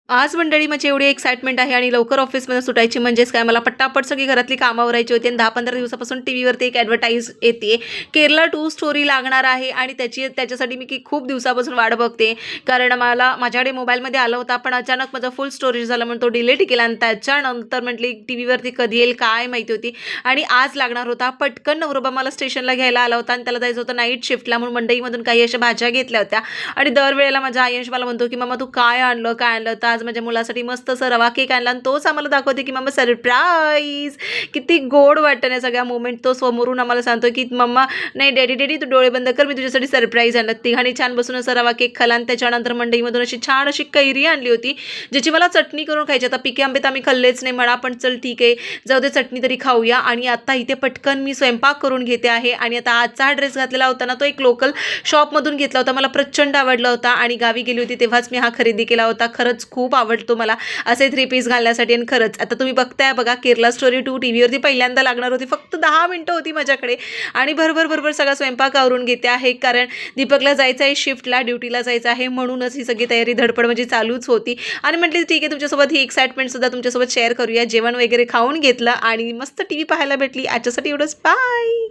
आज मंडळी माझी एवढी एक्साइटमेंट आहे आणि लवकर ऑफिसमध्ये सुटायची म्हणजेच काय मला पटापट सगळी घरातली कामं आवरायची होती आणि 10-15 दिवसापासून टीव्हीवरती एक ॲडव्हर्टाईज येते. केरला 2 स्टोरी लागणार आहे आणि त्याच्यासाठी मी खूप दिवसापासून वाट बघते. कारण मला माझ्याकडे मोबाईलमध्ये आला होता, पण अचानक माझा फुल स्टोरेज झाला म्हणून तो डिलीट केला आणि त्याच्यानंतर म्हटली टीव्हीवरती कधी येईल काय माहिती होती आणि आज लागणार होता. पटकन नवरोबा मला स्टेशनला घ्यायला आला होता आणि त्याला जायचं होतं नाईट शिफ्टला म्हणून मंडईमधून काही अशा भाज्या घेतल्या होत्या आणि दरवेळेला माझा आयंश मला म्हणतो, की "मम्मा तू काय आणलं, काय आणलं?" तर आज माझ्या मुलासाठी मस्त असा रवा केक आणला आणि तोच आम्हाला दाखवते, की "मम्मा सरप्राईज." किती गोड वाटतं ना सगळ्या मोमेंट. तो समोरून आम्हाला सांगतो, की "मम्मा नाही डॅडी, डॅडी तू डोळे बंद कर, मी तुझ्यासाठी सरप्राईज आणलं." तिघांनी छान बसून असा रवा केक खाल्ला आणि त्याच्यानंतर मंडईमधून अशी छान अशी कैरी आणली होती, ज्याची मला चटणी करून खायची. आता पिके आंबे तर आम्ही खाल्लेच नाही म्हणा, पण चल ठीक आहे, जाऊ दे चटणी तरी खाऊया. आणि आता इथे पटकन मी स्वयंपाक करून घेते आहे आणि आता आजचा हा ड्रेस घातलेला होता ना, तो एक लोकल शॉपमधून घेतला होता. मला प्रचंड आवडला होता आणि गावी गेली होती तेव्हाच मी हा खरेदी केला होता. खरंच खूप आवडतो मला असे 3 पीस घालण्यासाठी आणि खरंच आता तुम्ही बघताय बघा केरला स्टोरी 2 टीव्हीवरती पहिल्यांदा लागणार होती. फक्त 10 मिनिटं होती माझ्याकडे आणि भरभर सगळा स्वयंपाक आवरून घेते आहे. कारण दीपकला जायचं आहे शिफ्टला, ड्युटीला जायचं आहे म्हणूनच ही सगळी तयारी धडपड म्हणजे चालूच होती. आणि म्हटली ठीक आहे तुमच्यासोबत ही एक्साइटमेंटसुद्धा तुमच्यासोबत शेअर करूया. जेवण वगैरे खाऊन घेतलं आणि मस्त टीव्ही पाहायला भेटली. आजच्यासाठी एवढंच. बाय.